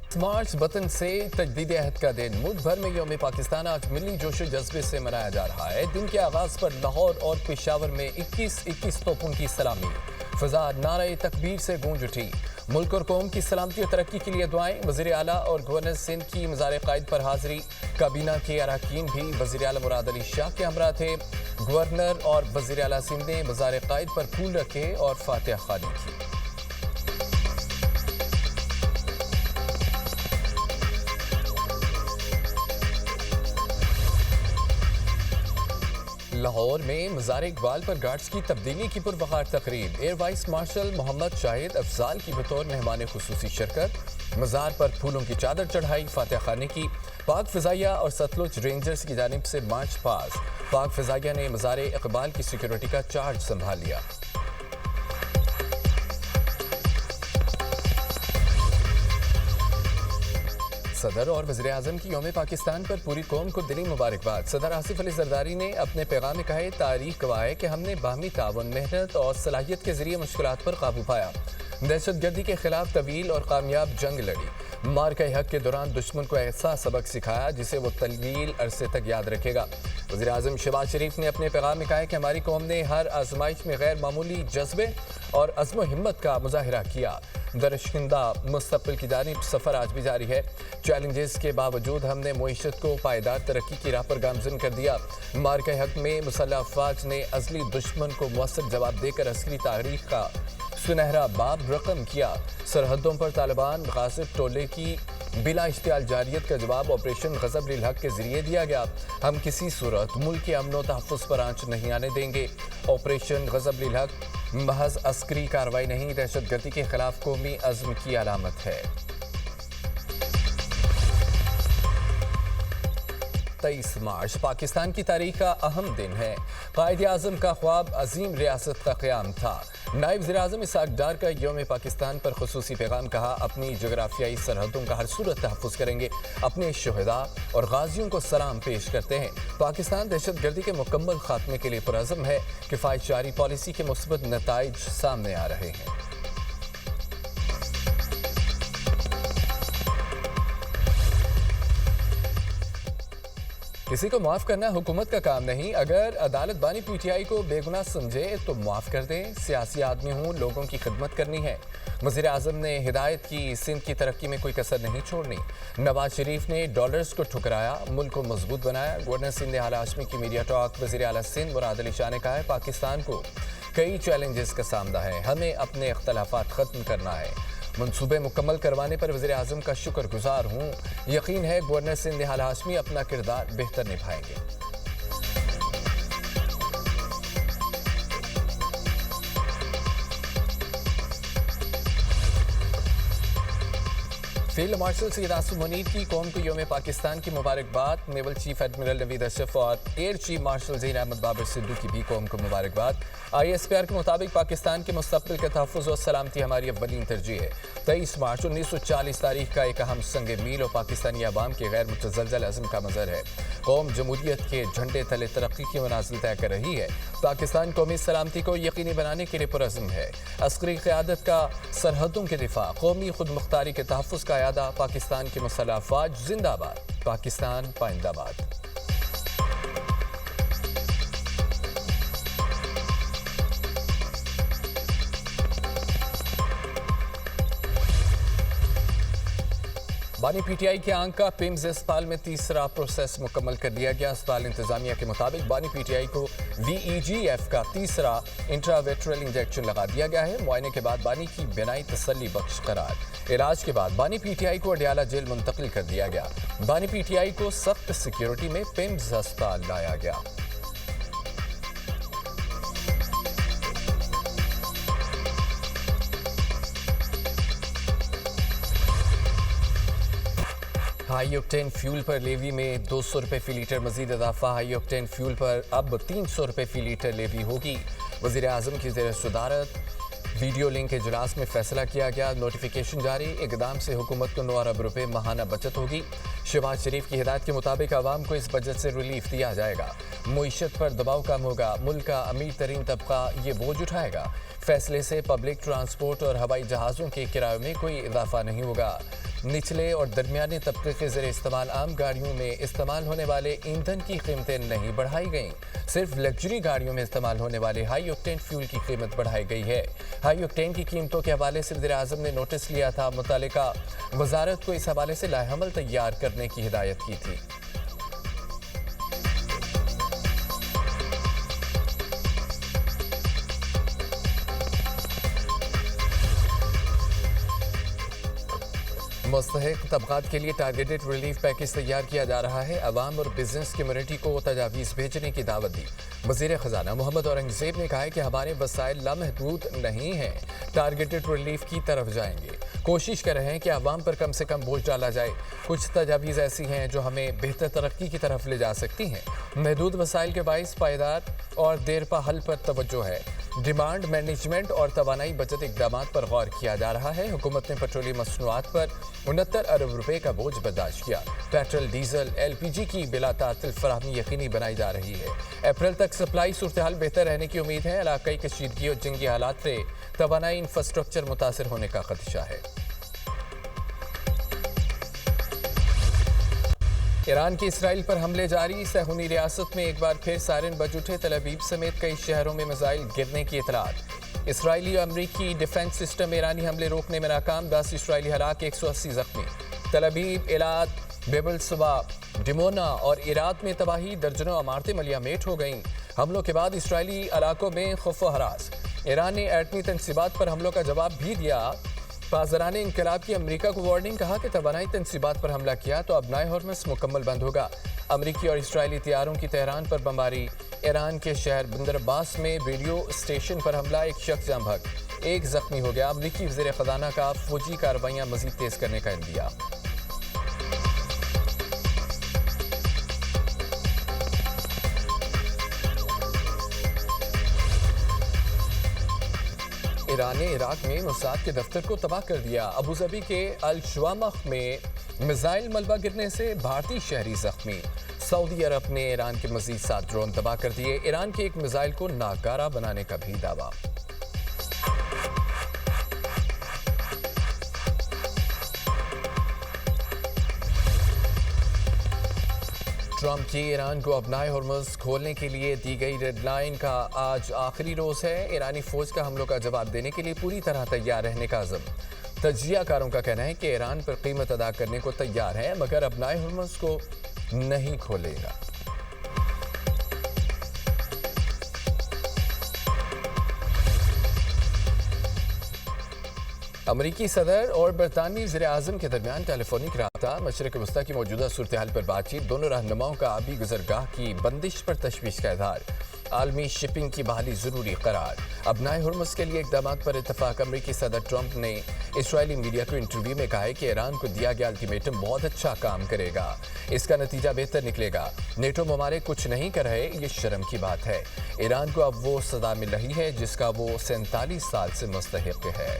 मार्च वतन से तजदीद अहद का दिन। मुल्क भर में यौम पाकिस्तान आज मिली जोशो जज्बे से मनाया जा रहा है। दिन के आगाज पर लाहौर और पेशावर में 21-21 तोपों की सलामी, फिजा नारे तकबीर से गूंज उठी। मुल्क और कौम की सलामती और तरक्की के लिए दुआएं। वज़ीर आला और गवर्नर सिंध की मज़ार क़ायद पर हाज़िरी। काबीना के अरकान भी वज़ीर आला मुराद अली शाह के हमरा थे। गवर्नर और वज़ीर आला सिंध ने मज़ार क़ायद पर फूल रखे और फातिहा ख़्वानी की। लाहौर में मज़ार इकबाल पर गार्ड्स की तब्दीली की पुरवकार तकरीब। Air vice marshal Mohammad Shahid Afzal की बतौर मेहमान खुसूसी शिरकत। मज़ार पर फूलों की चादर चढ़ाई, फातिहा ख़्वानी की। पाक फ़िज़ाइया और सतलुज रेंजर्स की जानिब से मार्च पास। पाक फ़िज़ाइया ने मज़ार इकबाल की सिक्योरिटी का चार्ज संभाल लिया। सदर और वज़ीर आज़म की यौम पाकिस्तान पर पूरी कौम को दिली मुबारकबाद। सदर आसिफ अली ज़रदारी ने अपने पैगाम में कहा, तारीख गवाह है कि हमने बाहमी तावन, मेहनत और सलाहियत के जरिए मुश्किलात पर काबू पाया, दहशतगर्दी के खिलाफ तवील और कामयाब जंग लड़ी। मार्का हक के दौरान दुश्मन को ऐसा सबक सिखाया जिसे वो तवील अरसे तक याद रखेगा। वज़ीर आज़म शहबाज शरीफ ने अपने पैगाम में कहा है कि हमारी कौम ने हर आजमाइश में गैर मामूली जज्बे और अज़्म हिम्मत का मुजाहिरा किया। दरअशकिंदा मुस्तक़बिल की जानिब सफ़र आज भी जारी है। चैलेंजेस के बावजूद हमने मुईशत को पायदार तरक्की की राह पर गामज़न कर दिया। मार्का हक में मुसल्लह अफ़वाज ने अज़ली दुश्मन को मुअस्सर जवाब देकर अस्करी तारीख का सुनहरा बाब रकम किया। सरहदों पर तालिबान गासिब टोले की बिला इश्तियाल जारियत का जवाब ऑपरेशन ग़ज़ब लिल हक़ के जरिए दिया गया। हम किसी सूरत मुल्क के अमन व तहफ़्फ़ुज़ पर आंच नहीं आने देंगे। ऑपरेशन ग़ज़ब लिल हक़ महज अस्करी कार्रवाई नहीं, दहशतगर्दी के खिलाफ कौमी अज़्म की अलामत है। 23 मार्च पाकिस्तान की तारीख का अहम दिन है। कायद आज़म का ख्वाब अजीम रियासत का क़याम था। नायब वज़ीर आज़म इसहाक़ डार का यौम पाकिस्तान पर खुसूसी पैगाम, कहा अपनी जोग्राफियाई सरहदों का हर सूरत तहफ़्फ़ुज़ करेंगे, अपने शुहदा और गाजियों को सलाम पेश करते हैं। पाकिस्तान दहशतगर्दी के मुकम्मल खात्मे के लिए पुरअज़्म है। किफ़ायतजारी पॉलिसी के मुस्बत नताइज सामने आ रहे हैं। किसी को माफ़ करना हुकूमत का काम नहीं। अगर अदालत बानी पीटीआई को बेगुनाह समझे तो माफ़ कर दें। सियासी आदमी हूँ, लोगों की खिदमत करनी है। वज़ीर आज़म ने हिदायत की, सिंध की तरक्की में कोई कसर नहीं छोड़नी। नवाज शरीफ ने डॉलर्स को ठुकराया, मुल्क को मजबूत बनाया। गवर्नर सिंध हाल हाशमी की मीडिया टॉक। वज़ीर आला सिंध मुराद अली शाह ने कहा है, पाकिस्तान को कई चैलेंजेस का सामना है, हमें अपने इख्तलाफात ख़त्म करना है। मंसूबे मुकम्मल करवाने पर वज़ीर आज़म का शुक्रगुजार हूँ। यकीन है गवर्नर सिंध हाल हाशमी अपना किरदार बेहतर निभाएंगे। फील्ड मार्शल सैयद आसिम मुनीर की कौम को यौम पाकिस्तान की मुबारकबाद। Naval chief admiral Naveed Ashraf और air chief marshal Zaheen Ahmed Babar Sidhu की भी कौम को मुबारकबाद। ISPR के मुताबिक पाकिस्तान के मुस्तक़बिल के तहफ़्फ़ुज़ और सलामती हमारी अव्वलीन तरजीह है। 23 मार्च 1940 तारीख का एक अहम संग मील और पाकिस्तानी अवाम के गैर मुतज़लज़ल अज़्म का मज़हर है। कौम जमहूरियत के झंडे तले तरक्की की मनाज़िल तय कर रही है। पाकिस्तान कौमी सलामती को यकीनी बनाने के लिए पुरअज़्म है। अस्करी क़यादत का सरहदों के दिफा, कौमी खुद मुख्तारी के तहफ़्फ़ुज़ का यादा। पाकिस्तान की मुसल्लह अफ़वाज जिंदाबाद, पाकिस्तान पाइंदाबाद। बानी पीटीआई के आंक का पिम्स अस्पताल में तीसरा प्रोसेस मुकम्मल कर दिया गया। अस्पताल इंतजामिया के मुताबिक बानी पीटीआई को VEGF का तीसरा इंट्रावेट्रल इंजेक्शन लगा दिया गया है। मुआयने के बाद बानी की बिनाई तसल्ली बख्श करार। इलाज के बाद बानी पीटीआई को अडियाला जेल मुंतकिल कर दिया गया। बानी पीटीआई को सख्त सिक्योरिटी में पिम्स अस्पताल लाया गया। हाई ऑक्टेन फ्यूल पर लेवी में 200 रुपये फी लीटर मजीद इजाफा। हाई ऑक्टेन फ्यूल पर अब 300 रुपये फी लीटर लेवी होगी। वज़ीर आज़म की ज़ेर सदारत वीडियो लिंक इजलास में फैसला किया गया। नोटिफिकेशन जारी। इकदाम से हुकूमत को 9 अरब रुपये माहाना बचत होगी। शहबाज शरीफ की हिदायत के मुताबिक आवाम को इस बजट से रिलीफ दिया जाएगा। मुईशत पर दबाव कम होगा। मुल्क का अमीर तरीन तबका ये बोझ उठाएगा। फैसले से पब्लिक ट्रांसपोर्ट और हवाई जहाज़ों के किराए में कोई इजाफा नहीं होगा। निचले और दरमियाने तबके के ज़रिए इस्तेमाल आम गाड़ियों में इस्तेमाल होने वाले ईंधन की कीमतें नहीं बढ़ाई गईं। सिर्फ लग्जरी गाड़ियों में इस्तेमाल होने वाले हाई ऑक्टेन फ्यूल की कीमत बढ़ाई गई है। हाई ऑक्टेन की कीमतों के हवाले से वज़ीर आज़म ने नोटिस लिया था। मुतालिका वजारत को इस हवाले से लाएहमल तैयार करने की हिदायत की थी। मुस्तहिक तबकात के लिए टारगेटेड रिलीफ पैकेज तैयार किया जा रहा है। अवाम और बिजनेस कम्युनिटी को तजावीज़ भेजने की दावत दी। वज़ीर ख़जाना मोहम्मद औरंगज़ेब ने कहा है कि हमारे वसाइल लामहदूद नहीं हैं, टारगेटेड रिलीफ की तरफ जाएंगे। कोशिश कर रहे हैं कि अवाम पर कम से कम बोझ डाला जाए। कुछ तजावीज़ ऐसी हैं जो हमें बेहतर तरक्की की तरफ ले जा सकती हैं। महदूद वसाइल के बाइस पायदार और देरपा हल पर तवज्जो है। डिमांड मैनेजमेंट और तवानाई बचत इकदाम पर गौर किया जा रहा है। हुकूमत ने पेट्रोलियम मसनूआत पर 69 अरब रुपए का बोझ बर्दाश्त किया। पेट्रोल, डीजल, LPG की बिला तातिल फराहमी यकीनी बनाई जा रही है। अप्रैल तक सप्लाई सूरत हाल बेहतर रहने की उम्मीद है। इलाकाई कशीदगी और जंगी हालात से तवानाई इंफ्रास्ट्रक्चर मुतासर होने का खदशा है। ईरान के इसराइल पर हमले जारी। सहूनी रियासत में एक बार फिर सायरन बज उठे। तल अवीव समेत कई शहरों में मिसाइल गिरने की इतलात। इसराइली और अमरीकी डिफेंस सिस्टम ईरानी हमले रोकने में नाकाम। 10 इसराइली हलाक, 180 जख्मी। तल अवीव, एलात, बेबल सुबा, डिमोना और इराक में तबाही। दर्जनों इमारतें मलिया मेट हो गईं। हमलों के बाद इसराइली इलाकों में खौफ व हरास। ईरान ने एटमी तनसीबात पर हमलों का जवाब भी दिया। पासदाराने इंकलाब की अमरीका को वार्निंग, कहा कि तवानाई तनसीबात पर हमला किया तो अब नए हॉर्मस मुकम्मल बंद होगा। अमरीकी और इसराइली तैयारों की तेहरान पर बमबारी। ईरान के शहर बंदर अब्बास में रेडियो स्टेशन पर हमला, एक शख्स जाँ बहक, एक जख्मी हो गया। अमरीकी वज़ीर ख़ज़ाना का फौजी कार्रवाइयाँ मज़ीद तेज़ करने का इंदिया। ईरान ने इराक में मोसाद के दफ्तर को तबाह कर दिया। अबूजबी के अल शुवामख में मिसाइल मलबा गिरने से भारतीय शहरी जख्मी। सऊदी अरब ने ईरान के मजीद 7 ड्रोन तबाह कर दिए। ईरान के एक मिसाइल को नाकारा बनाने का भी दावा। ट्रंप की ईरान को अपनाए हॉर्मस खोलने के लिए दी गई रेड लाइन का आज आखिरी रोज है। ईरानी फौज का हमलों का जवाब देने के लिए पूरी तरह तैयार रहने का अज़म। तजियाकारों का कहना है कि ईरान पर कीमत अदा करने को तैयार है, मगर अपनाए हॉर्मस को नहीं खोलेगा। अमरीकी सदर और बरतानवी वज़ीर आज़म के दरमियान टेलीफोनिक रब्ता। मशरिक़ वस्ता की मौजूदा सूरत हाल पर बातचीत। दोनों रहनुमाओं का आबी गुज़रगाह की बंदिश पर तशवीश का इज़हार। आलमी शिपिंग की बहाली ज़रूरी करार। अपनाए हॉर्मस के लिए इक़दाम पर इत्तफ़ाक़। अमरीकी सदर ट्रंप ने इसराइली मीडिया को इंटरव्यू में कहा है कि ईरान को दिया गया अल्टीमेटम बहुत अच्छा काम करेगा, इसका नतीजा बेहतर निकलेगा। नेटो ममालिक कुछ नहीं कर रहे, ये शर्म की बात है। ईरान को अब वो सज़ा मिल रही है जिसका वो 47 साल से मुस्तहिक़ है।